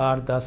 8-10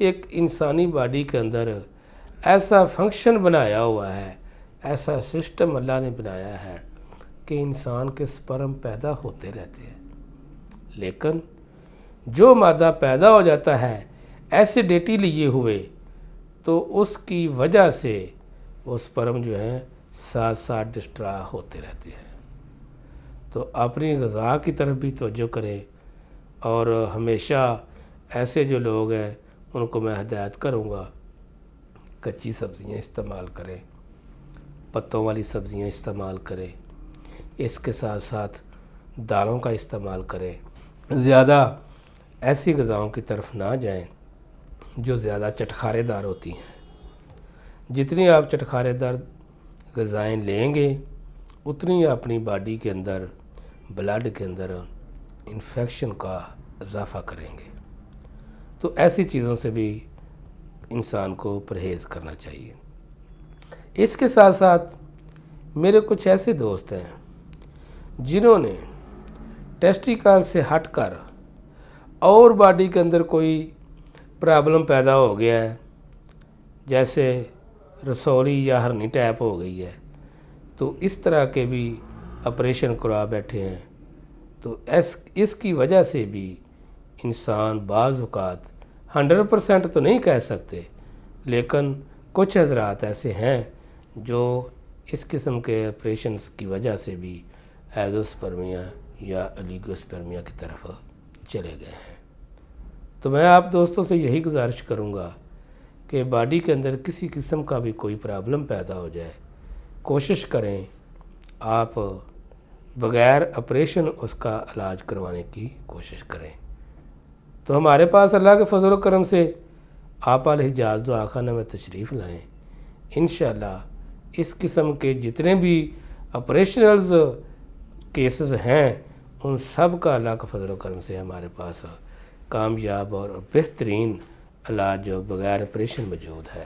ایک انسانی باڈی کے اندر ایسا فنکشن بنایا ہوا ہے، ایسا سسٹم اللہ نے بنایا ہے کہ انسان کے سپرم پیدا ہوتے رہتے ہیں، لیکن جو مادہ پیدا ہو جاتا ہے ایسیڈیٹی لیے ہوئے تو اس کی وجہ سے وہ سپرم جو ہیں ساتھ ساتھ ڈسٹرا ہوتے رہتے ہیں۔ تو اپنی غذا کی طرف بھی توجہ کریں، اور ہمیشہ ایسے جو لوگ ہیں ان کو میں ہدایت کروں گا کچی سبزیاں استعمال کریں، پتوں والی سبزیاں استعمال کریں، اس کے ساتھ ساتھ دالوں کا استعمال کریں، زیادہ ایسی غذاؤں کی طرف نہ جائیں جو زیادہ چٹخارے دار ہوتی ہیں۔ جتنی آپ چٹخارے دار غذائیں لیں گے اتنی اپنی باڈی کے اندر، بلڈ کے اندر انفیکشن کا اضافہ کریں گے۔ تو ایسی چیزوں سے بھی انسان کو پرہیز کرنا چاہیے۔ اس کے ساتھ ساتھ میرے کچھ ایسے دوست ہیں جنہوں نے ٹیسٹیکل سے ہٹ کر اور باڈی کے اندر کوئی پرابلم پیدا ہو گیا ہے، جیسے رسولی یا ہرنی ٹائپ ہو گئی ہے، تو اس طرح کے بھی آپریشن کروا بیٹھے ہیں۔ تو اس کی وجہ سے بھی انسان بعض اوقات 100% تو نہیں کہہ سکتے، لیکن کچھ حضرات ایسے ہیں جو اس قسم کے آپریشنز کی وجہ سے بھی ایزوسپرمیا یا اولیگوسپرمیا کی طرف چلے گئے ہیں۔ تو میں آپ دوستوں سے یہی گزارش کروں گا کہ باڈی کے اندر کسی قسم کا بھی کوئی پرابلم پیدا ہو جائے، کوشش کریں آپ بغیر آپریشن اس کا علاج کروانے کی کوشش کریں۔ تو ہمارے پاس اللہ کے فضل و کرم سے آپ الحجاز دعا خانہ میں تشریف لائیں، انشاءاللہ اس قسم کے جتنے بھی آپریشنلز کیسز ہیں ان سب کا اللہ کے فضل و کرم سے ہمارے پاس کامیاب اور بہترین علاج جو بغیر آپریشن موجود ہے۔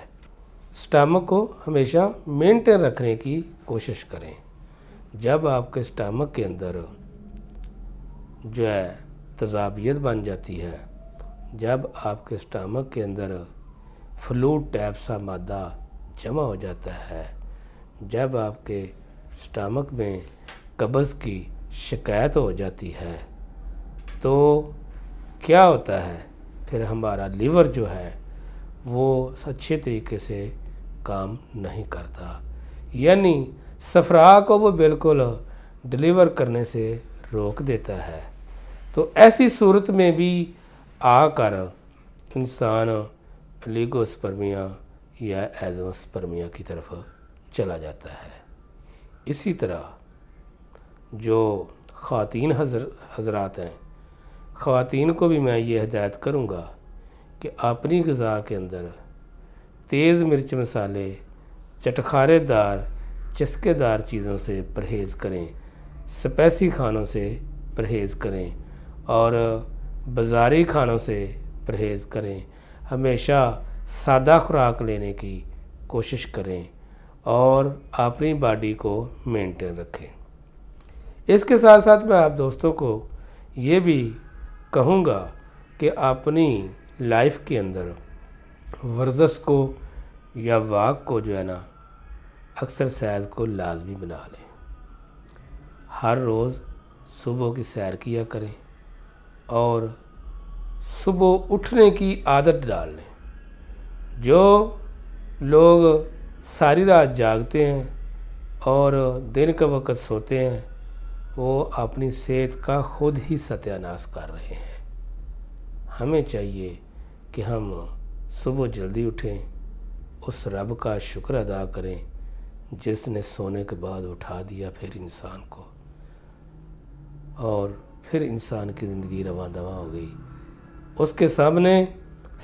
سٹامک کو ہمیشہ مینٹین رکھنے کی کوشش کریں۔ جب آپ کے سٹامک کے اندر جو ہے تذابیت بن جاتی ہے، جب آپ کے سٹامک کے اندر فلوڈ ٹائپ سا مادہ جمع ہو جاتا ہے، جب آپ کے سٹامک میں قبض کی شکایت ہو جاتی ہے، تو کیا ہوتا ہے پھر ہمارا لیور جو ہے وہ اچھے طریقے سے کام نہیں کرتا، یعنی صفرا کو وہ بالکل ڈلیور کرنے سے روک دیتا ہے۔ تو ایسی صورت میں بھی آ کر انسان اولیگوسپرمیا یا ایزوسپرمیا کی طرف چلا جاتا ہے۔ اسی طرح جو خواتین حضرات ہیں، خواتین کو بھی میں یہ ہدایت کروں گا کہ اپنی غذا کے اندر تیز مرچ مسالے، چٹخارے دار، چسکے دار چیزوں سے پرہیز کریں، سپیسی کھانوں سے پرہیز کریں اور بازاری کھانوں سے پرہیز کریں، ہمیشہ سادہ خوراک لینے کی کوشش کریں اور اپنی باڈی کو مینٹین رکھیں۔ اس کے ساتھ ساتھ میں آپ دوستوں کو یہ بھی کہوں گا کہ اپنی لائف کے اندر ورزش کو یا واک کو جو ہے نا ایکسرسائز کو لازمی بنا لیں۔ ہر روز صبح کی سیر کیا کریں اور صبح اٹھنے کی عادت ڈال لیں۔ جو لوگ ساری رات جاگتے ہیں اور دن کا وقت سوتے ہیں وہ اپنی صحت کا خود ہی ستیہ ناش کر رہے ہیں۔ ہمیں چاہیے کہ ہم صبح جلدی اٹھیں، اس رب کا شکر ادا کریں جس نے سونے کے بعد اٹھا دیا پھر انسان کو، اور پھر انسان کی زندگی رواں دواں ہو گئی۔ اس کے سامنے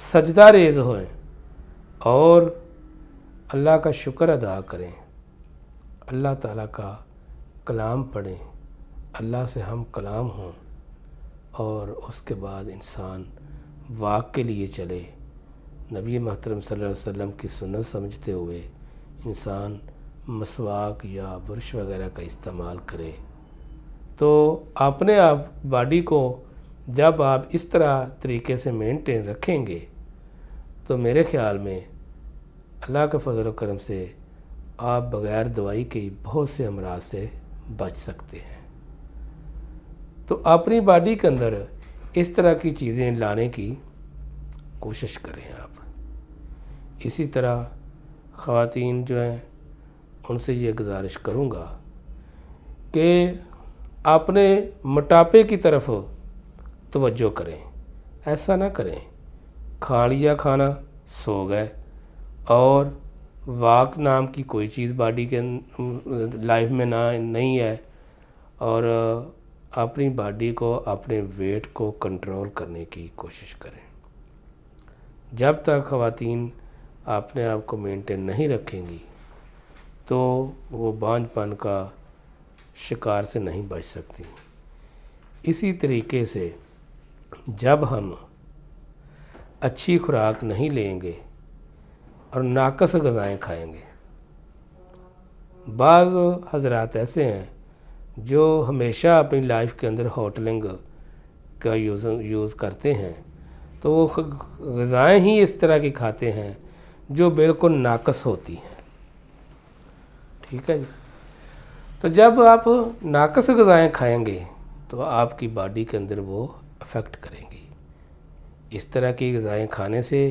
سجدہ ریز ہوئیں اور اللہ کا شکر ادا کریں، اللہ تعالیٰ کا کلام پڑھیں، اللہ سے ہم کلام ہوں، اور اس کے بعد انسان واک کے لیے چلے، نبی محترم صلی اللہ علیہ وسلم کی سنت سمجھتے ہوئے انسان مسواک یا برش وغیرہ کا استعمال کرے۔ تو اپنے آپ باڈی کو جب آپ اس طرح طریقے سے مینٹین رکھیں گے تو میرے خیال میں اللہ کے فضل و کرم سے آپ بغیر دوائی کے بہت سے امراض سے بچ سکتے ہیں۔ تو اپنی باڈی کے اندر اس طرح کی چیزیں لانے کی کوشش کریں آپ۔ اسی طرح خواتین جو ہیں ان سے یہ گزارش کروں گا کہ اپنے موٹاپے کی طرف توجہ کریں۔ ایسا نہ کریں کھا لیا کھانا سو گئے اور واک نام کی کوئی چیز باڈی کے لائف میں نہیں ہے، اور اپنی باڈی کو اپنے ویٹ کو کنٹرول کرنے کی کوشش کریں۔ جب تک خواتین اپنے آپ کو مینٹین نہیں رکھیں گی تو وہ بانجھ پن کا شکار سے نہیں بچ سکتی۔ اسی طریقے سے جب ہم اچھی خوراک نہیں لیں گے اور ناقص غذائیں کھائیں گے، بعض حضرات ایسے ہیں جو ہمیشہ اپنی لائف کے اندر ہوٹلنگ کا یوز کرتے ہیں، تو وہ غذائیں ہی اس طرح کی کھاتے ہیں جو بالکل ناقص ہوتی ہیں۔ ٹھیک ہے جی، تو جب آپ ناقص غذائیں کھائیں گے تو آپ کی باڈی کے اندر وہ افیکٹ کریں گی۔ اس طرح کی غذائیں کھانے سے،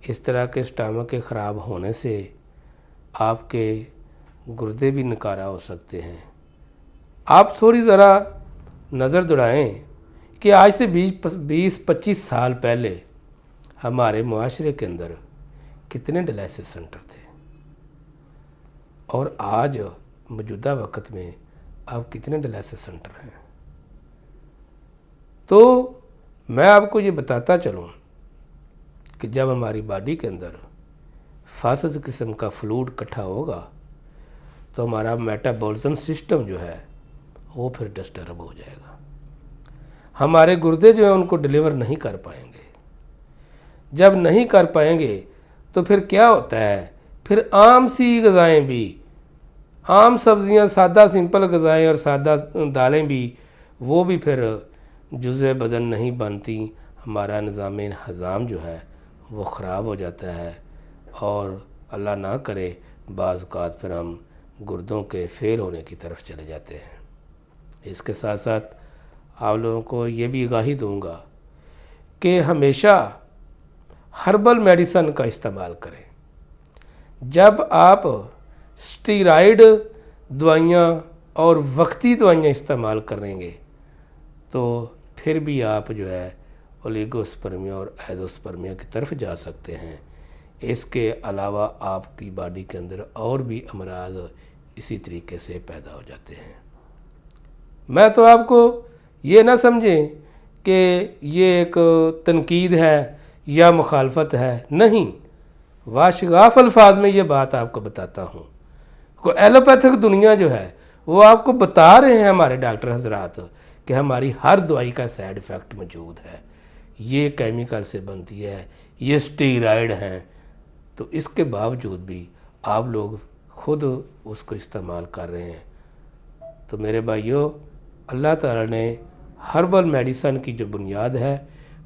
اس طرح کے اسٹامک کے خراب ہونے سے آپ کے گردے بھی نکارہ ہو سکتے ہیں۔ آپ تھوڑی ذرا نظر دوڑائیں کہ آج سے 20-25 سال پہلے ہمارے معاشرے کے اندر کتنے ڈائلسس سینٹر تھے، اور آج موجودہ وقت میں اب کتنے ڈائلسس سینٹر ہیں۔ تو میں آپ کو یہ بتاتا چلوں کہ جب ہماری باڈی کے اندر فاسد قسم کا فلوڈ اکٹھا ہوگا تو ہمارا میٹابولزم سسٹم جو ہے وہ پھر ڈسٹرب ہو جائے گا۔ ہمارے گردے جو ہیں ان کو ڈیلیور نہیں کر پائیں گے۔ جب نہیں کر پائیں گے تو پھر کیا ہوتا ہے، پھر عام سی غذائیں بھی، عام سبزیاں، سادہ سمپل غذائیں اور سادہ دالیں بھی، وہ بھی پھر جزء بدن نہیں بنتی۔ ہمارا نظام ہضم جو ہے وہ خراب ہو جاتا ہے، اور اللہ نہ کرے بعض اوقات پھر ہم گردوں کے فیل ہونے کی طرف چلے جاتے ہیں۔ اس کے ساتھ ساتھ آپ لوگوں کو یہ بھی آگاہی دوں گا کہ ہمیشہ ہربل میڈیسن کا استعمال کریں۔ جب آپ اسٹیرائڈ دوائیاں اور وقتی دوائیاں استعمال کریں گے تو پھر بھی آپ جو ہے اولیگوسپرمیا اور ایزوسپرمیا کی طرف جا سکتے ہیں۔ اس کے علاوہ آپ کی باڈی کے اندر اور بھی امراض اسی طریقے سے پیدا ہو جاتے ہیں۔ میں تو آپ کو یہ نہ سمجھیں کہ یہ ایک تنقید ہے یا مخالفت ہے، نہیں، واشگاف الفاظ میں یہ بات آپ کو بتاتا ہوں۔ کو ایلوپیتھک دنیا جو ہے وہ آپ کو بتا رہے ہیں ہمارے ڈاکٹر حضرات کہ ہماری ہر دوائی کا سائیڈ ایفیکٹ موجود ہے، یہ کیمیکل سے بنتی ہے، یہ اسٹیرائڈ ہیں، تو اس کے باوجود بھی آپ لوگ خود اس کو استعمال کر رہے ہیں۔ تو میرے بھائیوں، اللہ تعالیٰ نے ہربل میڈیسن کی جو بنیاد ہے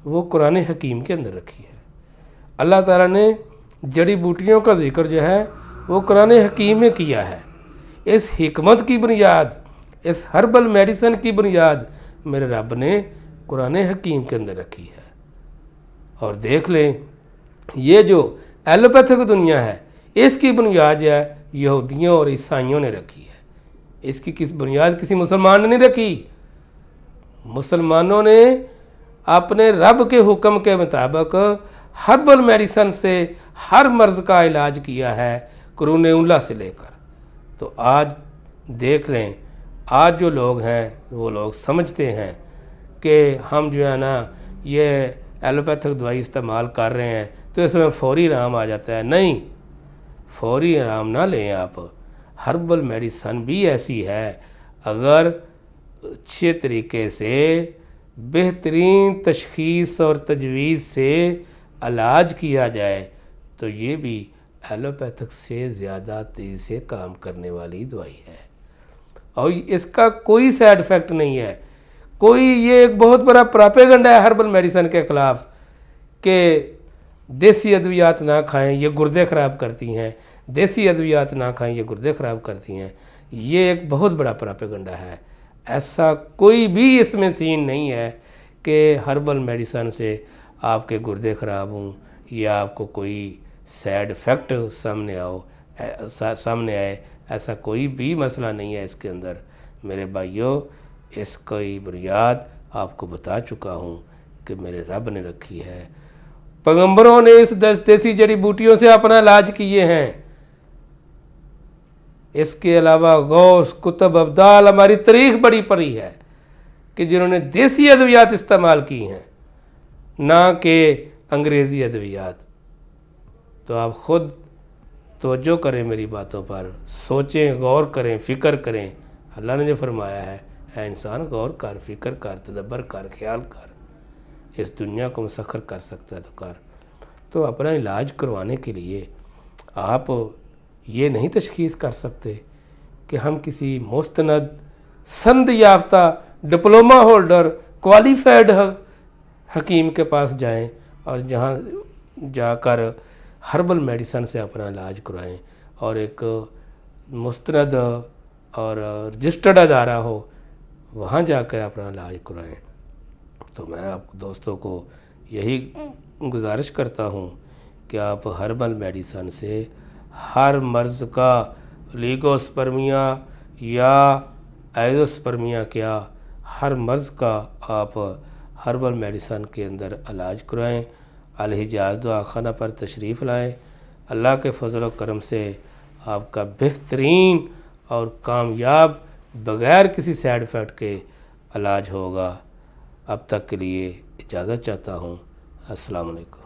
وہ قرآن حکیم کے اندر رکھی ہے۔ اللہ تعالیٰ نے جڑی بوٹیوں کا ذکر جو ہے وہ قرآن حکیم میں کیا ہے۔ اس حکمت کی بنیاد، اس ہربل میڈیسن کی بنیاد میرے رب نے قرآن حکیم کے اندر رکھی ہے۔ اور دیکھ لیں، یہ جو ایلوپیتھک دنیا ہے اس کی بنیاد جو ہے یہودیوں اور عیسائیوں نے رکھی ہے۔ اس کی بنیاد کسی مسلمان نے نہیں رکھی۔ مسلمانوں نے اپنے رب کے حکم کے مطابق ہربل میڈیسن سے ہر مرض کا علاج کیا ہے، قرون اولیٰ سے لے کر۔ تو آج دیکھ لیں، آج جو لوگ ہیں وہ لوگ سمجھتے ہیں کہ ہم جو ہے نا یہ ایلوپیتھک دوائی استعمال کر رہے ہیں تو اس میں فوری آرام آ جاتا ہے۔ نہیں، فوری آرام نہ لیں آپ۔ ہربل میڈیسن بھی ایسی ہے، اگر اچھے طریقے سے بہترین تشخیص اور تجویز سے علاج کیا جائے تو یہ بھی ایلوپیتھک سے زیادہ تیزی سے کام کرنے والی دوائی ہے، اور اس کا کوئی سائیڈ ایفیکٹ نہیں ہے۔ کوئی یہ ایک بہت بڑا پراپیگنڈا ہے ہربل میڈیسن کے خلاف کہ دیسی ادویات نہ کھائیں یہ گردے خراب کرتی ہیں، دیسی ادویات نہ کھائیں یہ گردے خراب کرتی ہیں، یہ ایک بہت بڑا پراپیگنڈا ہے۔ ایسا کوئی بھی اس میں سین نہیں ہے کہ ہربل میڈیسن سے آپ کے گردے خراب ہوں یا آپ کو کوئی سیڈ افیکٹ سامنے آئے، ایسا کوئی بھی مسئلہ نہیں ہے اس کے اندر۔ میرے بھائیوں، اس کی بنیاد آپ کو بتا چکا ہوں کہ میرے رب نے رکھی ہے، پیغمبروں نے اس دیسی جڑی بوٹیوں سے اپنا علاج کیے ہیں۔ اس کے علاوہ غوث، کتب، ابدال، ہماری تاریخ بڑی پڑی ہے کہ جنہوں نے دیسی ادویات استعمال کی ہیں، نہ کہ انگریزی ادویات۔ تو آپ خود توجہ کریں میری باتوں پر، سوچیں، غور کریں، فکر کریں۔ اللہ نے جو فرمایا ہے، اے انسان غور کر، فکر کر، تدبر کر، خیال کر، اس دنیا کو مسخر کر سکتا ہے تو کر۔ تو اپنا علاج کروانے کے لیے آپ یہ نہیں تشخیص کر سکتے کہ ہم کسی مستند، سند یافتہ، ڈپلومہ ہولڈر، کوالیفائڈ حکیم کے پاس جائیں اور جہاں جا کر ہربل میڈیسن سے اپنا علاج کروائیں، اور ایک مستند اور رجسٹرڈ ادارہ ہو وہاں جا کر اپنا علاج کروائیں۔ تو میں آپ دوستوں کو یہی گزارش کرتا ہوں کہ آپ ہربل میڈیسن سے ہر مرض کا، لیگوسپرمیا یا ایزوسپرمیا کیا، ہر مرض کا آپ ہربل میڈیسن کے اندر علاج کروائیں۔ الحجاز دعا خانہ پر تشریف لائیں، اللہ کے فضل و کرم سے آپ کا بہترین اور کامیاب بغیر کسی سائیڈ افیکٹ کے علاج ہوگا۔ اب تک کے لیے اجازت چاہتا ہوں۔ السلام علیکم۔